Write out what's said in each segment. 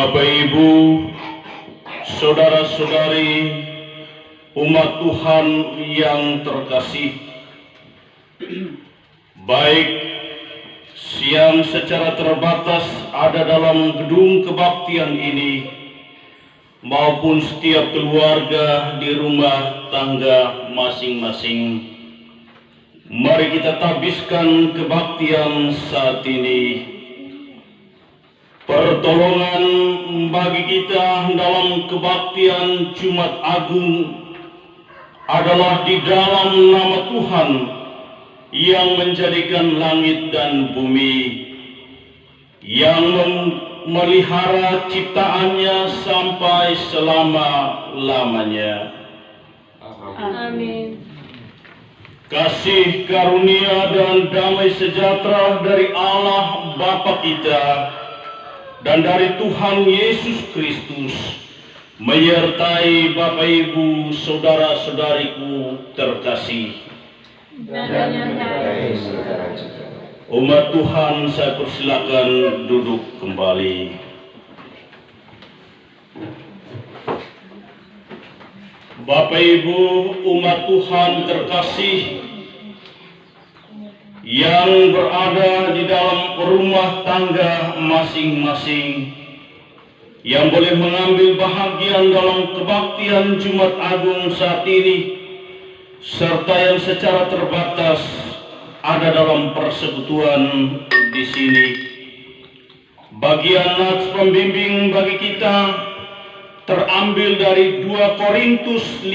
Bapak Ibu, saudara-saudari, umat Tuhan yang terkasih, baik yang secara terbatas ada dalam gedung kebaktian ini maupun setiap keluarga di rumah tangga masing-masing. Mari kita tabiskan kebaktian saat ini. Pertolongan bagi kita dalam kebaktian Jumat Agung adalah di dalam nama Tuhan yang menjadikan langit dan bumi, yang memelihara ciptaannya sampai selama-lamanya. Amin. Kasih karunia dan damai sejahtera dari Allah Bapa kita dan dari Tuhan Yesus Kristus menyertai Bapak Ibu, saudara-saudariku terkasih. Umat Tuhan, saya persilakan duduk kembali. Bapak Ibu, umat Tuhan terkasih yang berada di dalam rumah tangga masing-masing, yang boleh mengambil bahagian dalam kebaktian Jumat Agung saat ini, serta yang secara terbatas ada dalam persekutuan di sini. Bagian nats pembimbing bagi kita terambil dari 2 Korintus 5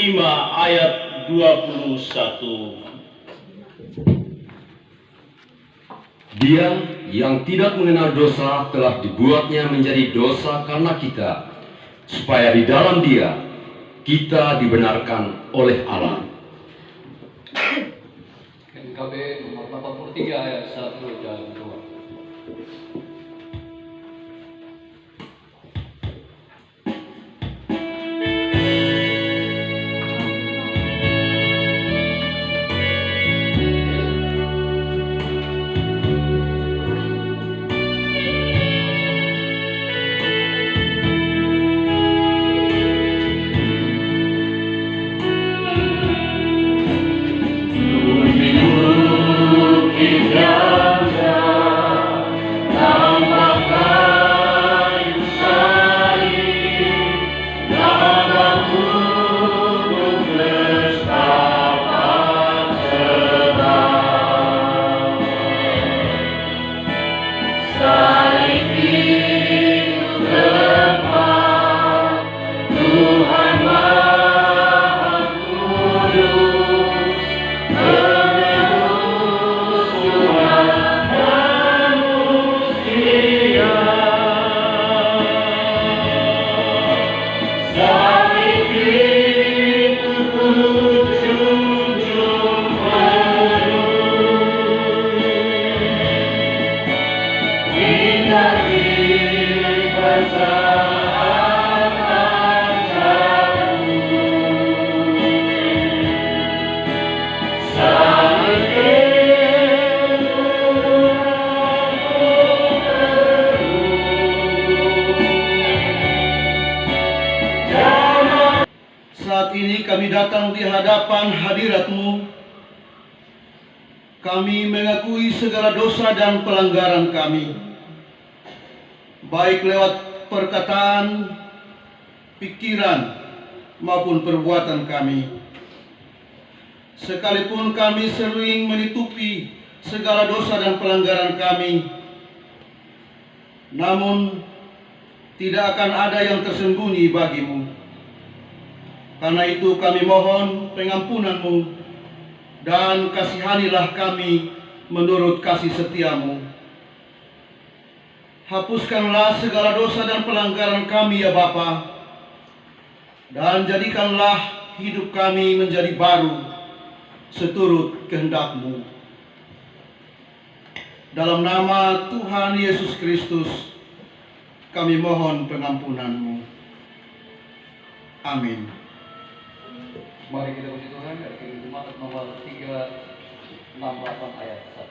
ayat 21. Dia yang tidak mengenal dosa telah dibuatnya menjadi dosa karena kita, supaya di dalam Dia kita dibenarkan oleh Allah. NKB nomor 83 ayat 1 dan 2. Saat ini kami datang di hadapan hadirat-Mu. Kami mengakui segala dosa dan pelanggaran kami, baik lewat perkataan, pikiran, maupun perbuatan kami. Sekalipun kami sering menutupi segala dosa dan pelanggaran kami, namun tidak akan ada yang tersembunyi bagi-Mu. Karena itu kami mohon pengampunan-Mu dan kasihanilah kami menurut kasih setia-Mu. Hapuskanlah segala dosa dan pelanggaran kami ya Bapa, dan jadikanlah hidup kami menjadi baru seturut kehendak-Mu. Dalam nama Tuhan Yesus Kristus kami mohon pengampunan-Mu. Amin. Mari kita puji Tuhan dari Kejadian nomor 368 ayat 1.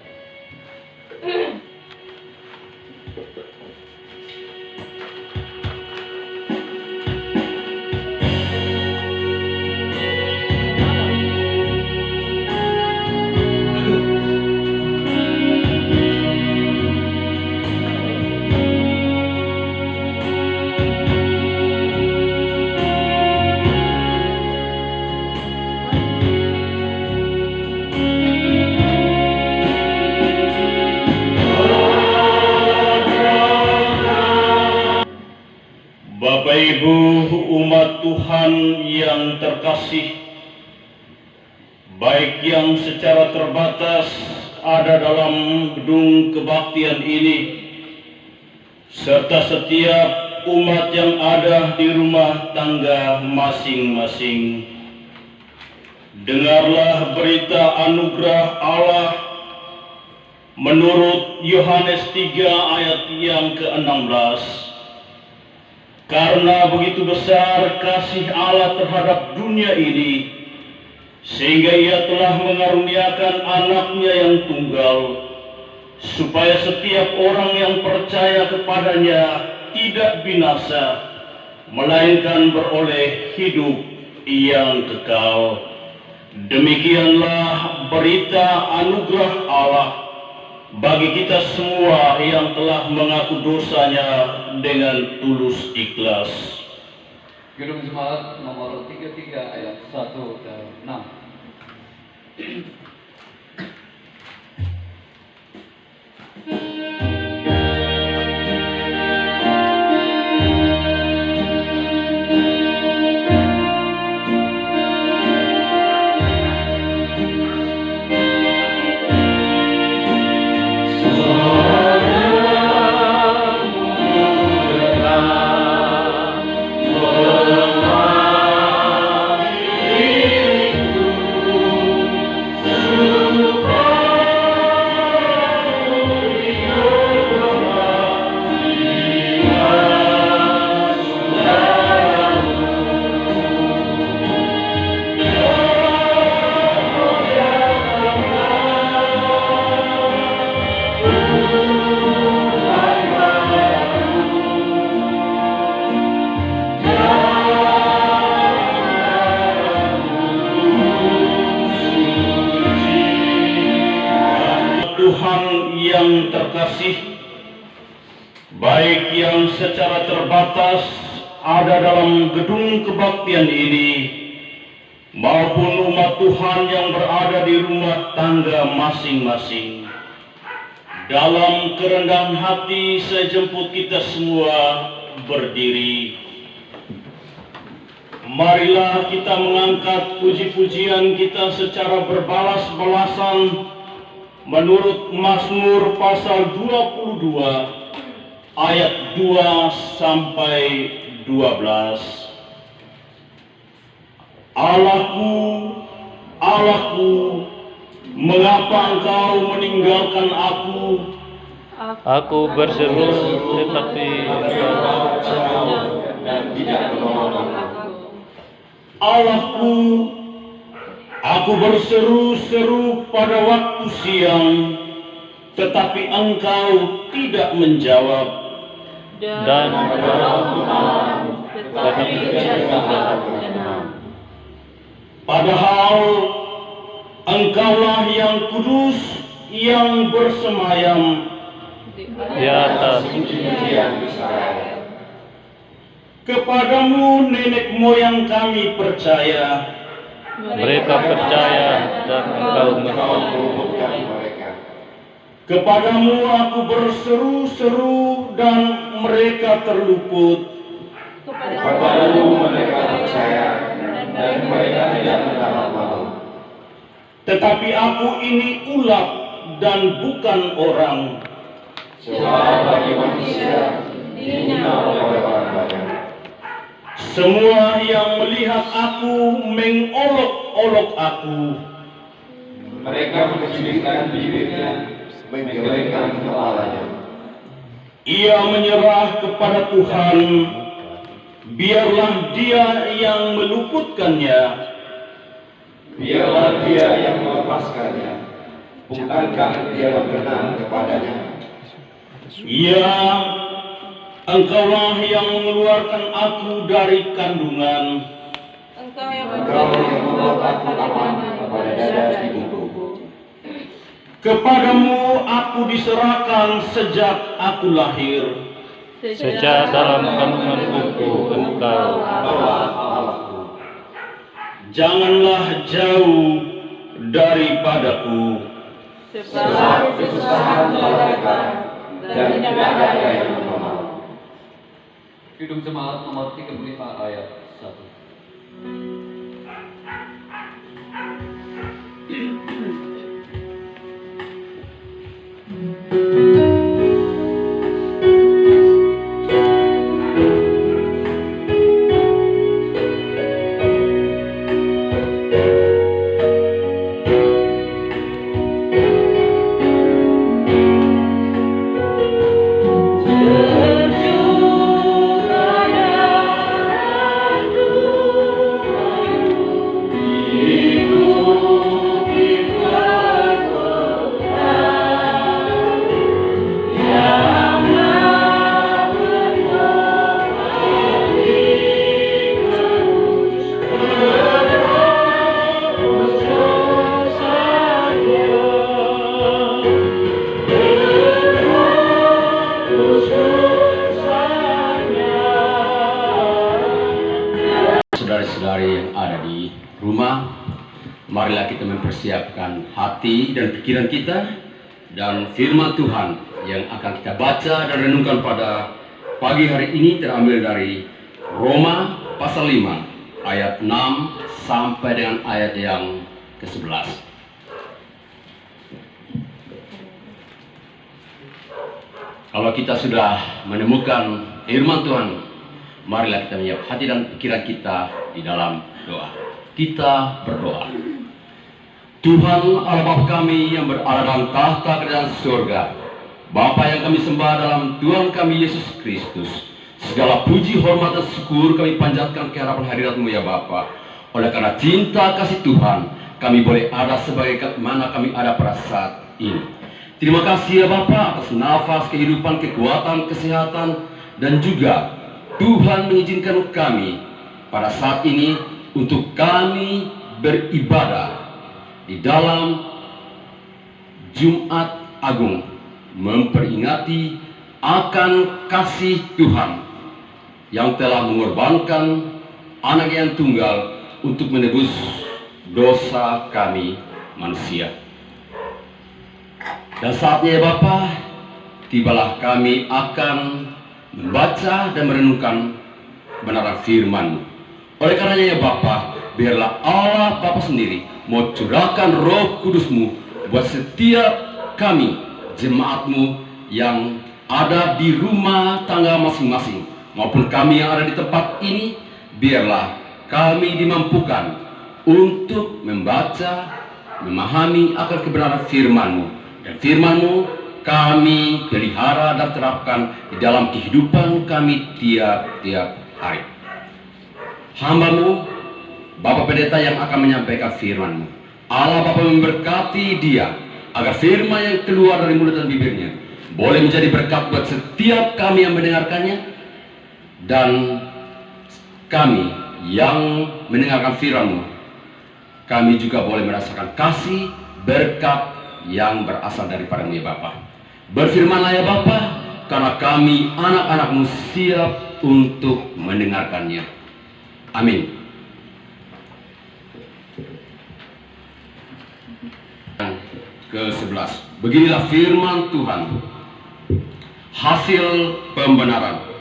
Bapak Ibu umat Tuhan yang terkasih, baik yang secara terbatas ada dalam gedung kebaktian ini, serta setiap umat yang ada di rumah tangga masing-masing. Dengarlah berita anugerah Allah menurut Yohanes 3 ayat yang ke-16. Karena begitu besar kasih Allah terhadap dunia ini, sehingga Ia telah mengaruniakan anaknya yang tunggal, supaya setiap orang yang percaya kepadanya tidak binasa, melainkan beroleh hidup yang kekal. Demikianlah berita anugerah Allah bagi kita semua yang telah mengaku dosanya dengan tulus ikhlas. Gedung Jemaat nomor 33 ayat 1 dan 6. Tuhan yang terkasih, baik yang secara terbatas ada dalam gedung kebaktian ini, maupun umat Tuhan yang berada di rumah tangga masing-masing. Dalam kerendahan hati saya jemput kita semua berdiri. Marilah kita mengangkat puji-pujian kita secara berbalas-balasan menurut Mazmur pasal 22 ayat 2 sampai 12. Allahku, Allahku, mengapa engkau meninggalkan aku? Aku berseru tetapi engkau jauh dan tidak menolong aku. Allahku, aku berseru-seru pada waktu siang, tetapi engkau tidak menjawab. Dan pada waktu malam, tetapi tidak mendengar. Padahal engkaulah yang kudus, yang bersemayam di atas Pujian Israel. kepadamu. Nenek moyang kami percaya, mereka percaya dan engkau menolong. kepadamu aku berseru-seru dan mereka terluput. Kepadamu mereka percaya dan mereka tidak menolong. Tetapi aku ini ulat dan bukan orang, Sebab bagi manusia dihina oleh orang banyak. semua yang melihat aku mengolok-olok aku. Mereka menjulitkan bibirnya, menggelengkan kepalanya. Ia menyerah kepada Tuhan, biarlah Dia yang meluputkannya. Biarlah Dia yang melepaskannya, bukankah Dia berkenan kepadanya? Ya, engkaulah yang mengeluarkan aku dari kandungan. Engkau yang Engkau yang membuat aku aman kepada dada ibuku. Kepadamu aku diserahkan sejak aku lahir. Sejak dalam kandungan ibuku engkau Allah Allahku. Janganlah jauh daripadaku. sebab kesusahan mereka Dan tidak ada yang menolong. Kidung Jemaat nomor 35 ayat 1. Saudara-saudari yang ada di rumah, marilah kita mempersiapkan hati dan pikiran kita dan firman Tuhan yang akan kita baca dan renungkan pada pagi hari ini terambil dari Roma pasal 5 ayat 6 sampai dengan ayat yang ke-11. Kalau kita sudah menemukan firman Tuhan, marilah kita menyiapkan hati dan pikiran kita di dalam doa. Kita berdoa. Tuhan Allah Bapa kami yang berada dalam tahta kerajaan surga, Bapa yang kami sembah dalam Tuhan kami Yesus Kristus, segala puji, hormat, dan syukur kami panjatkan ke hadapan hadirat-Mu ya Bapa. Oleh karena cinta kasih Tuhan, kami boleh ada sebagai mana kami ada pada saat ini. Terima kasih ya Bapa atas nafas kehidupan, kekuatan, kesehatan, dan juga Tuhan mengizinkan kami pada saat ini untuk kami beribadah di dalam Jumat Agung, memperingati akan kasih Tuhan yang telah mengorbankan anak yang tunggal untuk menebus dosa kami manusia. Dan saatnya ya Bapa, tibalah kami akan membaca dan merenungkan kebenaran firman-Mu. Oleh karenanya ya Bapa, biarlah Allah Bapa sendiri mau curahkan Roh Kudus-Mu buat setiap kami, jemaat-Mu yang ada di rumah tangga masing-masing, maupun kami yang ada di tempat ini. Biarlah kami dimampukan untuk membaca, memahami akan kebenaran firman-Mu. Dan firman-Mu kami pelihara dan terapkan di dalam kehidupan kami tiap-tiap hari. Hamba-Mu, Bapak Pendeta yang akan menyampaikan firman-Mu, Allah Bapa memberkati dia, agar firman yang keluar dari mulut dan bibirnya boleh menjadi berkat buat setiap kami yang mendengarkannya, dan kami yang mendengarkan firman-Mu, kami juga boleh merasakan kasih, berkat yang berasal daripada-Mu ya Bapa. Berfirmanlah ya Bapa, karena kami anak-anak-Mu siap untuk mendengarkannya. Amin. Ke-11. Beginilah firman Tuhan, hasil pembenaran.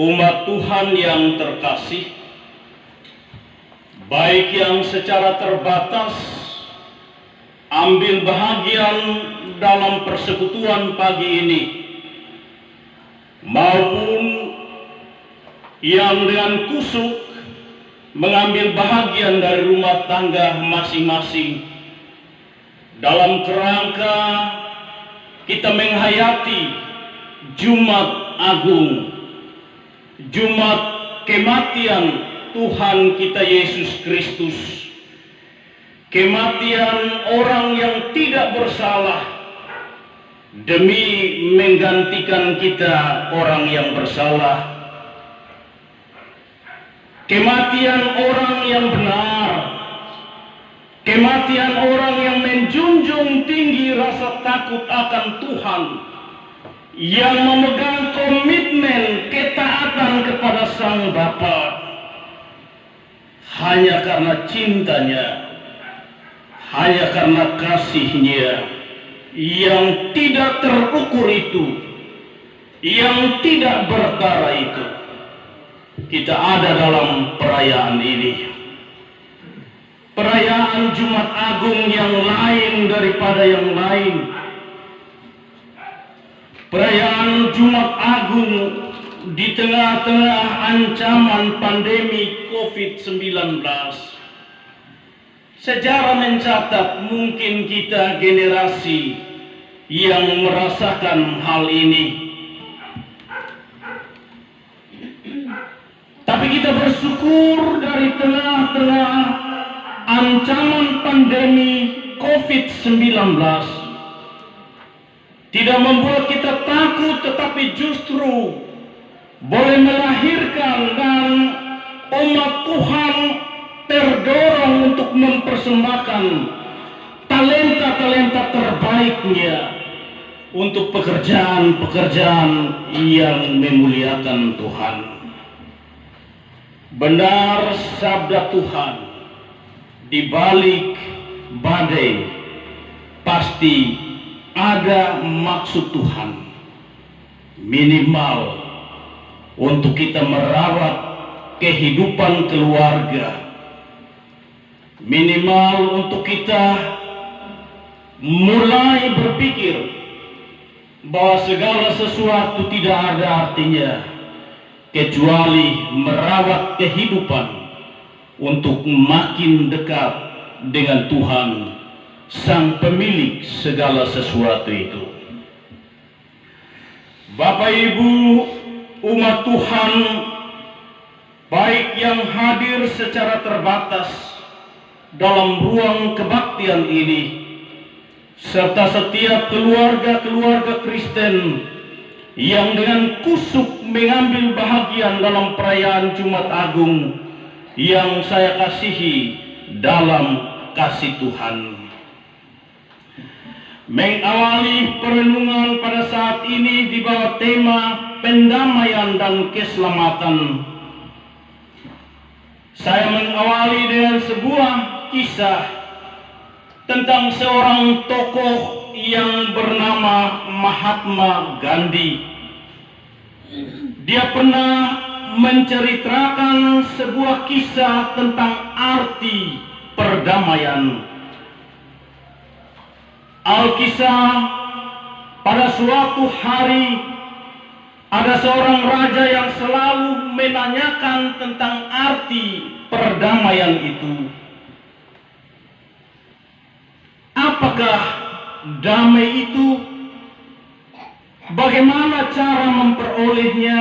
Umat Tuhan yang terkasih, baik yang secara terbatas ambil bahagian dalam persekutuan pagi ini, maupun yang dengan kusuk mengambil bahagian dari rumah tangga masing-masing, dalam kerangka kita menghayati Jumat Agung, Jumat kematian Tuhan kita Yesus Kristus, kematian orang yang tidak bersalah demi menggantikan kita orang yang bersalah, kematian orang yang benar Kematian orang yang menjunjung tinggi rasa takut akan Tuhan, yang memegang komitmen ketaatan kepada Sang Bapa, hanya karena cintanya, hanya karena kasihnya yang tidak terukur itu, yang tidak bertara itu. Kita ada dalam perayaan ini, perayaan Jumat Agung yang lain daripada yang lain. Perayaan Jumat Agung di tengah-tengah ancaman pandemi COVID-19. Sejarah mencatat mungkin kita generasi yang merasakan hal ini. Tapi kita bersyukur dari tengah-tengah ancaman pandemi COVID-19 tidak membuat kita takut, tetapi justru boleh melahirkan, dan umat Tuhan terdorong untuk mempersembahkan talenta-talenta terbaiknya untuk pekerjaan-pekerjaan yang memuliakan Tuhan. Benar sabda Tuhan, di balik badai pasti ada maksud Tuhan. Minimal untuk kita merawat kehidupan keluarga, minimal untuk kita mulai berpikir bahwa segala sesuatu tidak ada artinya kecuali merawat kehidupan untuk makin dekat dengan Tuhan, Sang Pemilik segala sesuatu itu. Bapak Ibu, umat Tuhan, baik yang hadir secara terbatas dalam ruang kebaktian ini, serta setiap keluarga-keluarga Kristen yang dengan kusuk mengambil bahagian dalam perayaan Jumat Agung yang saya kasihi dalam kasih Tuhan. Mengawali perenungan pada saat ini di bawah tema pendamaian dan keselamatan, saya mengawali dengan sebuah kisah tentang seorang tokoh yang bernama Mahatma Gandhi. Dia pernah menceritakan sebuah kisah tentang arti perdamaian. Alkisah, pada suatu hari ada seorang raja yang selalu menanyakan tentang arti perdamaian itu. Apakah damai itu? Bagaimana cara memperolehnya?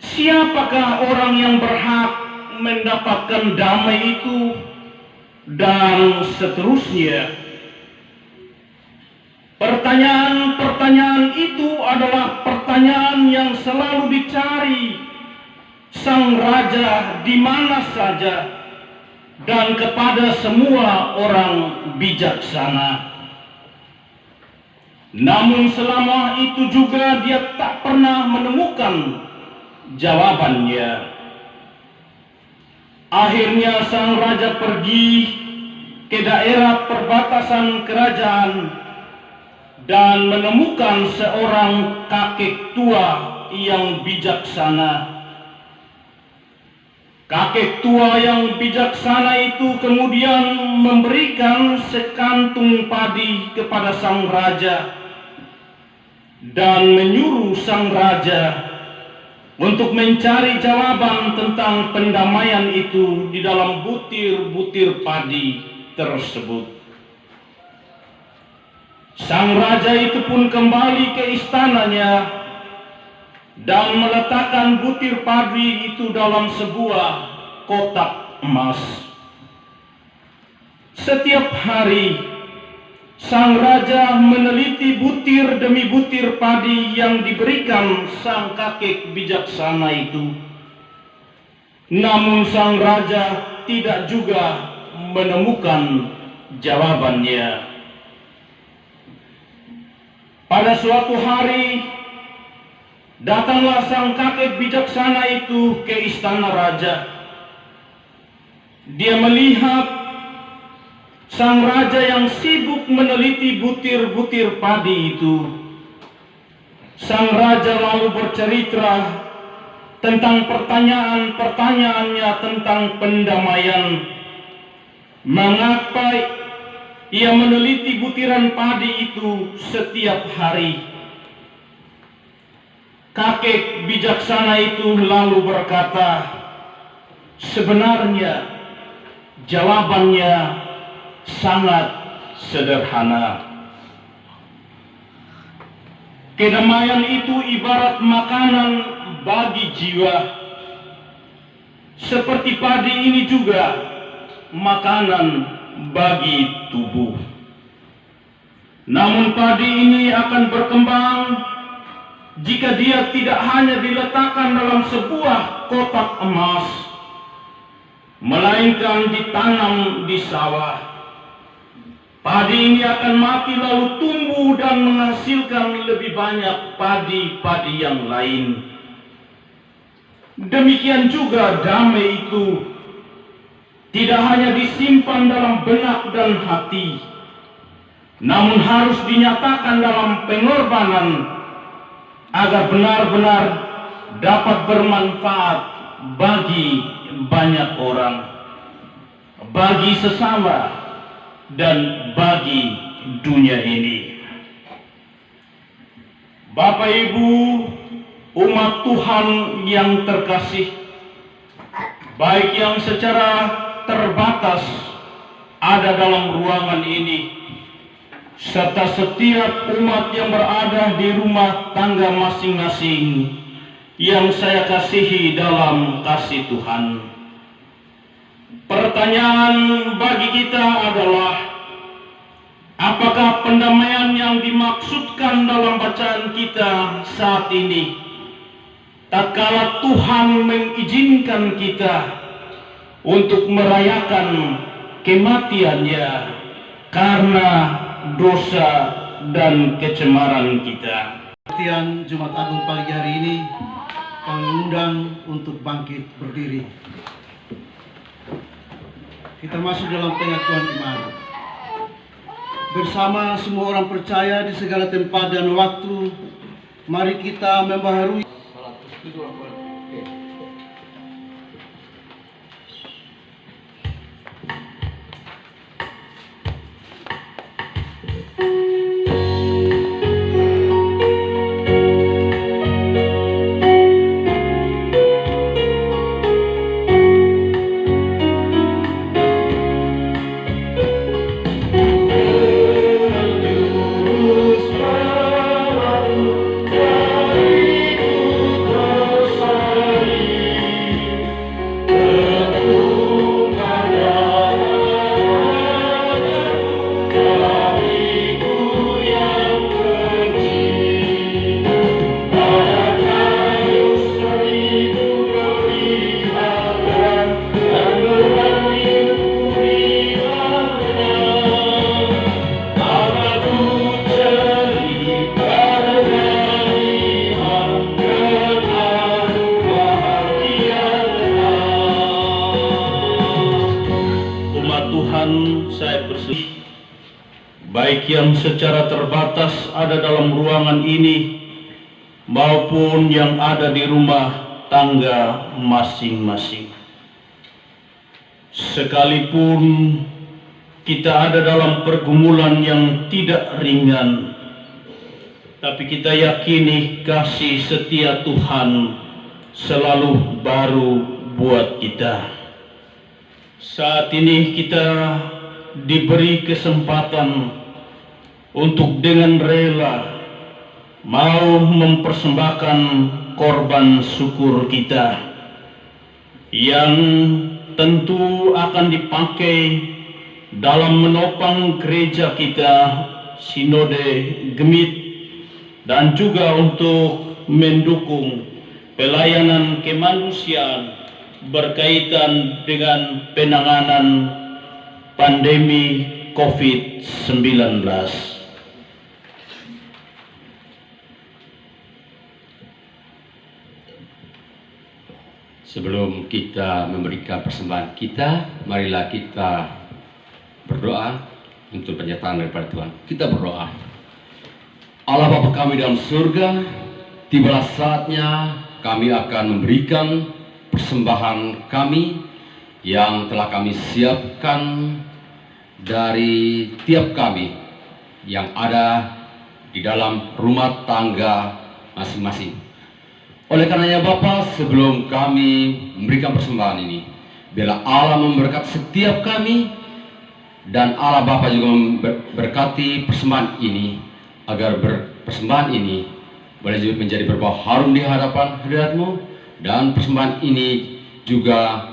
Siapakah orang yang berhak mendapatkan damai itu? Dan seterusnya. Pertanyaan-pertanyaan itu adalah pertanyaan yang selalu dicari sang raja di mana saja dan kepada semua orang bijaksana. Namun selama itu juga dia tak pernah menemukan jawabannya. Akhirnya sang raja pergi ke daerah perbatasan kerajaan dan menemukan seorang kakek tua yang bijaksana. Kakek tua yang bijaksana itu kemudian memberikan sekantung padi kepada sang raja dan menyuruh sang raja untuk mencari jawaban tentang pendamaian itu di dalam butir-butir padi tersebut. Sang raja itu pun kembali ke istananya dan meletakkan butir padi itu dalam sebuah kotak emas. Setiap hari, sang raja meneliti butir demi butir padi yang diberikan sang kakek bijaksana itu. Namun sang raja tidak juga menemukan jawabannya. Pada suatu hari, datanglah sang kakek bijaksana itu ke istana raja. Dia melihat sang raja yang sibuk meneliti butir-butir padi itu. Sang raja lalu bercerita tentang pertanyaan-pertanyaannya tentang pendamaian. Mengapa ia meneliti butiran padi itu setiap hari? Kakek bijaksana itu lalu berkata, sebenarnya jawabannya sangat sederhana. Kedamaian itu ibarat makanan bagi jiwa. Seperti padi ini juga makanan bagi tubuh. Namun padi ini akan berkembang jika dia tidak hanya diletakkan dalam sebuah kotak emas, melainkan ditanam di sawah. Padi ini akan mati lalu tumbuh dan menghasilkan lebih banyak padi-padi yang lain. Demikian juga damai itu tidak hanya disimpan dalam benak dan hati, namun harus dinyatakan dalam pengorbanan agar benar-benar dapat bermanfaat bagi banyak orang, bagi sesama, dan bagi dunia ini. Bapak Ibu, umat Tuhan yang terkasih, baik yang secara terbatas ada dalam ruangan ini, serta setiap umat yang berada di rumah tangga masing-masing yang saya kasihi dalam kasih Tuhan. Pertanyaan bagi kita adalah, apakah pendamaian yang dimaksudkan dalam bacaan kita saat ini, tatkala Tuhan mengizinkan kita untuk merayakan kematiannya karena dosa dan kecemaran kita? Kebaktian Jumat Agung pagi hari ini kami undang untuk bangkit berdiri. Kita masuk dalam pengakuan iman. Bersama semua orang percaya di segala tempat dan waktu, mari kita membaharui baik yang secara terbatas ada dalam ruangan ini maupun yang ada di rumah tangga masing-masing. Sekalipun kita ada dalam pergumulan yang tidak ringan, tapi kita yakini kasih setia Tuhan selalu baru buat kita. Saat ini kita diberi kesempatan untuk dengan rela mau mempersembahkan korban syukur kita yang tentu akan dipakai dalam menopang gereja kita, sinode gemit, dan juga untuk mendukung pelayanan kemanusiaan berkaitan dengan penanganan pandemi COVID-19. Sebelum kita memberikan persembahan kita, marilah kita berdoa untuk penyertaan daripada Tuhan. Kita berdoa. Allah Bapa kami dalam surga, tibalah saatnya kami akan memberikan persembahan kami yang telah kami siapkan dari tiap kami yang ada di dalam rumah tangga masing-masing. Oleh karenanya Bapa, sebelum kami memberikan persembahan ini, biarlah Allah memberkati setiap kami, dan Allah Bapa juga memberkati persembahan ini, agar persembahan ini boleh juga menjadi berbau harum di hadapan hadirat-Mu, dan persembahan ini juga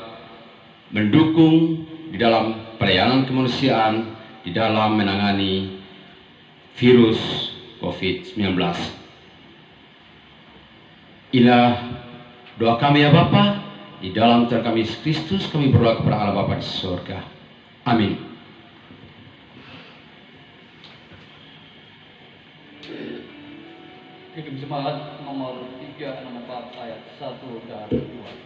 mendukung di dalam pelayanan kemanusiaan, di dalam menangani virus COVID-19. Inilah doa kami ya Bapa, di dalam Tuhan kami Yesus Kristus kami berdoa kepada Allah Bapa di surga. Amin. Hidup Jemaat nomor 3, nomor 4, ayat 1 dan 2.